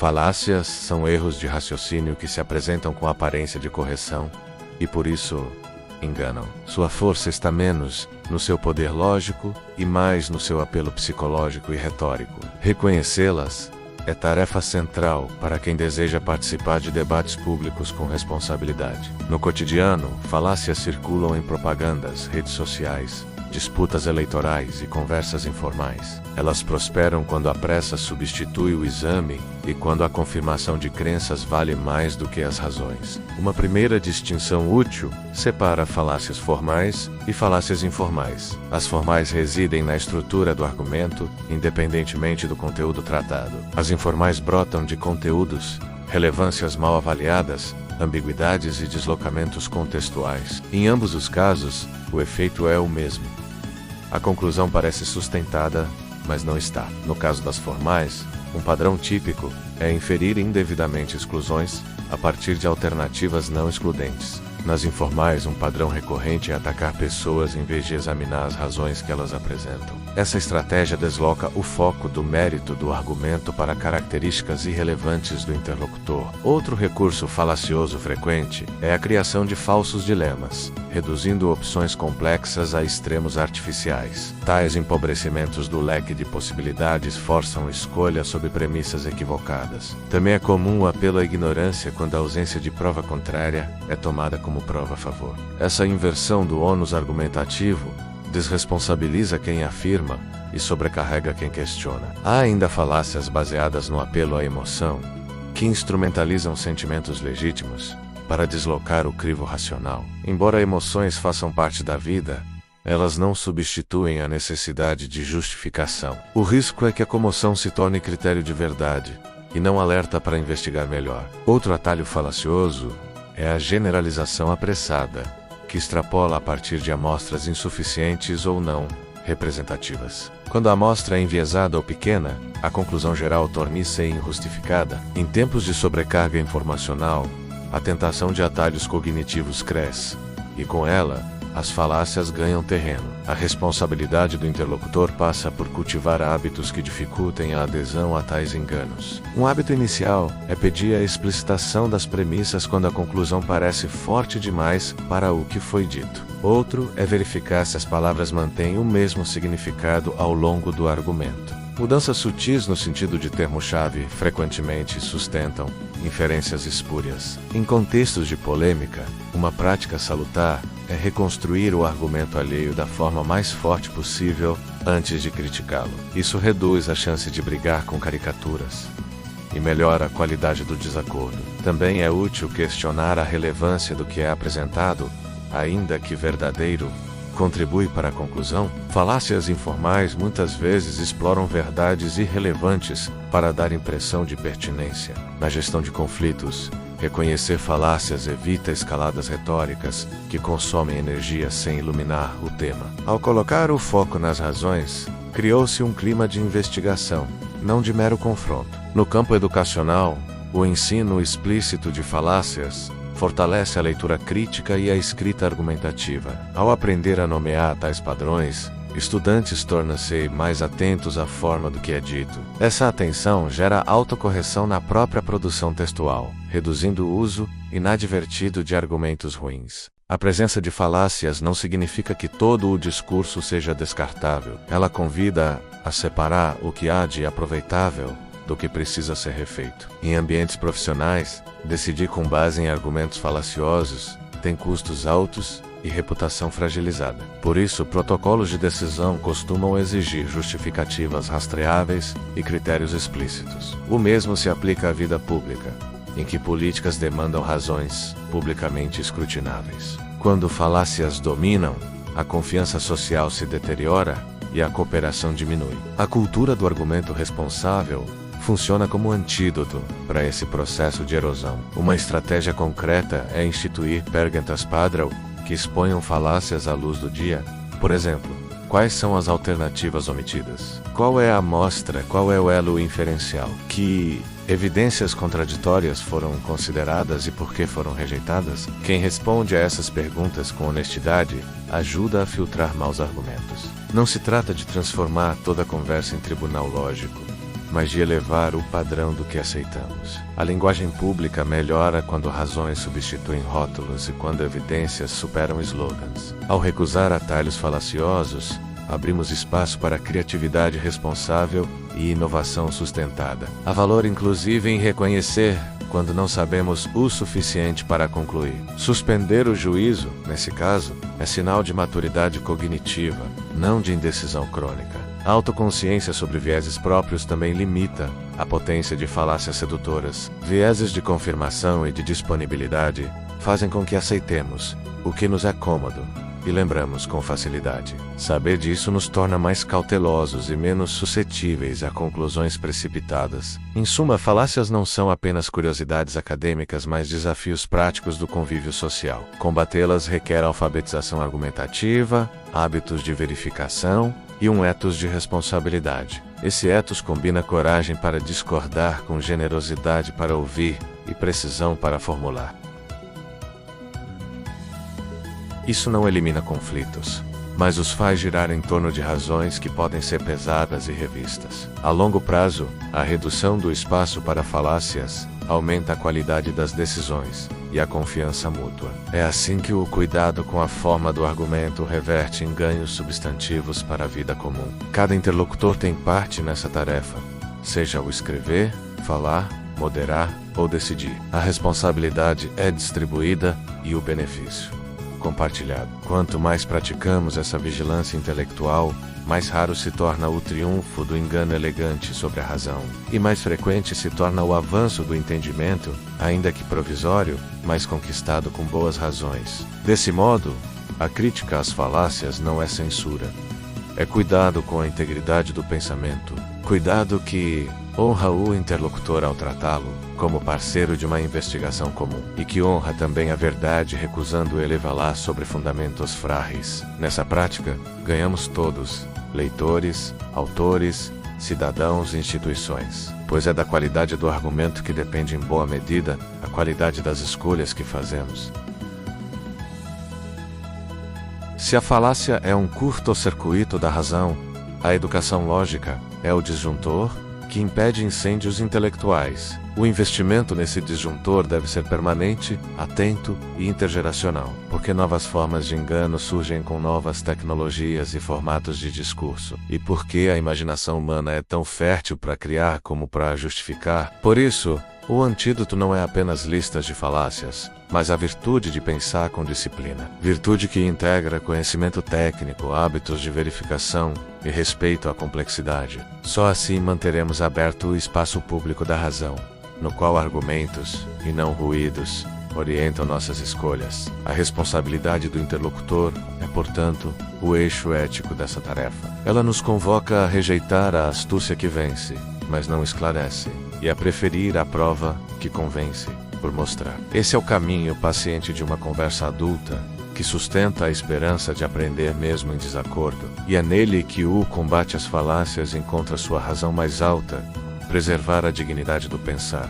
Falácias são erros de raciocínio que se apresentam com aparência de correção e, por isso, enganam. Sua força está menos no seu poder lógico e mais no seu apelo psicológico e retórico. Reconhecê-las é tarefa central para quem deseja participar de debates públicos com responsabilidade. No cotidiano, falácias circulam em propagandas, redes sociais, disputas eleitorais e conversas informais. Elas prosperam quando a pressa substitui o exame e quando a confirmação de crenças vale mais do que as razões. Uma primeira distinção útil separa falácias formais e falácias informais. As formais residem na estrutura do argumento, independentemente do conteúdo tratado. As informais brotam de conteúdos, relevâncias mal avaliadas, ambiguidades e deslocamentos contextuais. Em ambos os casos, o efeito é o mesmo. A conclusão parece sustentada, mas não está. No caso das formais, um padrão típico é inferir indevidamente exclusões a partir de alternativas não excludentes. Nas informais, um padrão recorrente é atacar pessoas em vez de examinar as razões que elas apresentam. Essa estratégia desloca o foco do mérito do argumento para características irrelevantes do interlocutor. Outro recurso falacioso frequente é a criação de falsos dilemas, reduzindo opções complexas a extremos artificiais. Tais empobrecimentos do leque de possibilidades forçam escolha sob premissas equivocadas. Também é comum o apelo à ignorância quando a ausência de prova contrária é tomada como prova a favor. Essa inversão do ônus argumentativo desresponsabiliza quem afirma e sobrecarrega quem questiona. Há ainda falácias baseadas no apelo à emoção, que instrumentalizam sentimentos legítimos para deslocar o crivo racional. Embora emoções façam parte da vida, elas não substituem a necessidade de justificação. O risco é que a comoção se torne critério de verdade e não alerta para investigar melhor. Outro atalho falacioso é a generalização apressada, que extrapola a partir de amostras insuficientes ou não representativas. Quando a amostra é enviesada ou pequena, a conclusão geral torna-se injustificada. Em tempos de sobrecarga informacional, a tentação de atalhos cognitivos cresce, e com ela, as falácias ganham terreno. A responsabilidade do interlocutor passa por cultivar hábitos que dificultem a adesão a tais enganos. Um hábito inicial é pedir a explicitação das premissas quando a conclusão parece forte demais para o que foi dito. Outro é verificar se as palavras mantêm o mesmo significado ao longo do argumento. Mudanças sutis no sentido de termo-chave frequentemente sustentam inferências espúrias. Em contextos de polêmica, uma prática salutar é reconstruir o argumento alheio da forma mais forte possível antes de criticá-lo. Isso reduz a chance de brigar com caricaturas e melhora a qualidade do desacordo. Também é útil questionar a relevância do que é apresentado, ainda que verdadeiro, contribui para a conclusão. Falácias informais muitas vezes exploram verdades irrelevantes para dar impressão de pertinência. Na gestão de conflitos, reconhecer falácias evita escaladas retóricas que consomem energia sem iluminar o tema. Ao colocar o foco nas razões, criou-se um clima de investigação, não de mero confronto. No campo educacional, o ensino explícito de falácias fortalece a leitura crítica e a escrita argumentativa. Ao aprender a nomear tais padrões, estudantes tornam-se mais atentos à forma do que é dito. Essa atenção gera autocorreção na própria produção textual, reduzindo o uso inadvertido de argumentos ruins. A presença de falácias não significa que todo o discurso seja descartável. Ela convida a separar o que há de aproveitável do que precisa ser refeito. Em ambientes profissionais, decidir com base em argumentos falaciosos tem custos altos e reputação fragilizada. Por isso, protocolos de decisão costumam exigir justificativas rastreáveis e critérios explícitos. O mesmo se aplica à vida pública, em que políticas demandam razões publicamente escrutináveis. Quando falácias dominam, a confiança social se deteriora e a cooperação diminui. A cultura do argumento responsável funciona como antídoto para esse processo de erosão. Uma estratégia concreta é instituir perguntas padrão que exponham falácias à luz do dia. Por exemplo, quais são as alternativas omitidas? Qual é a amostra? Qual é o elo inferencial? Que evidências contraditórias foram consideradas e por que foram rejeitadas? Quem responde a essas perguntas com honestidade ajuda a filtrar maus argumentos. Não se trata de transformar toda a conversa em tribunal lógico, mas de elevar o padrão do que aceitamos. A linguagem pública melhora quando razões substituem rótulos e quando evidências superam slogans. Ao recusar atalhos falaciosos, abrimos espaço para criatividade responsável e inovação sustentada. Há valor inclusive em reconhecer quando não sabemos o suficiente para concluir. Suspender o juízo, nesse caso, é sinal de maturidade cognitiva, não de indecisão crônica. A autoconsciência sobre vieses próprios também limita a potência de falácias sedutoras. Vieses de confirmação e de disponibilidade fazem com que aceitemos o que nos é cômodo e lembramos com facilidade. Saber disso nos torna mais cautelosos e menos suscetíveis a conclusões precipitadas. Em suma, falácias não são apenas curiosidades acadêmicas, mas desafios práticos do convívio social. Combatê-las requer alfabetização argumentativa, hábitos de verificação e um ethos de responsabilidade. Esse ethos combina coragem para discordar com generosidade para ouvir e precisão para formular. Isso não elimina conflitos, mas os faz girar em torno de razões que podem ser pesadas e revistas. A longo prazo, a redução do espaço para falácias aumenta a qualidade das decisões e a confiança mútua. É assim que o cuidado com a forma do argumento reverte em ganhos substantivos para a vida comum. Cada interlocutor tem parte nessa tarefa, seja o escrever, falar, moderar ou decidir. A responsabilidade é distribuída e o benefício compartilhado. Quanto mais praticamos essa vigilância intelectual, mais raro se torna o triunfo do engano elegante sobre a razão, e mais frequente se torna o avanço do entendimento, ainda que provisório, mas conquistado com boas razões. Desse modo, a crítica às falácias não é censura. É cuidado com a integridade do pensamento, cuidado que honra o interlocutor ao tratá-lo como parceiro de uma investigação comum, e que honra também a verdade recusando elevá-la sobre fundamentos frágeis. Nessa prática, ganhamos todos, leitores, autores, cidadãos e instituições, pois é da qualidade do argumento que depende em boa medida a qualidade das escolhas que fazemos. Se a falácia é um curto-circuito da razão, a educação lógica é o disjuntor que impede incêndios intelectuais. O investimento nesse disjuntor deve ser permanente, atento e intergeracional, porque novas formas de engano surgem com novas tecnologias e formatos de discurso, e porque a imaginação humana é tão fértil para criar como para justificar. Por isso, o antídoto não é apenas listas de falácias, mas a virtude de pensar com disciplina. Virtude que integra conhecimento técnico, hábitos de verificação e respeito à complexidade. Só assim manteremos aberto o espaço público da razão, no qual argumentos, e não ruídos, orientam nossas escolhas. A responsabilidade do interlocutor é, portanto, o eixo ético dessa tarefa. Ela nos convoca a rejeitar a astúcia que vence, mas não esclarece, e a preferir a prova que convence, por mostrar. Esse é o caminho paciente de uma conversa adulta, que sustenta a esperança de aprender mesmo em desacordo, e é nele que o combate às falácias encontra sua razão mais alta, preservar a dignidade do pensar.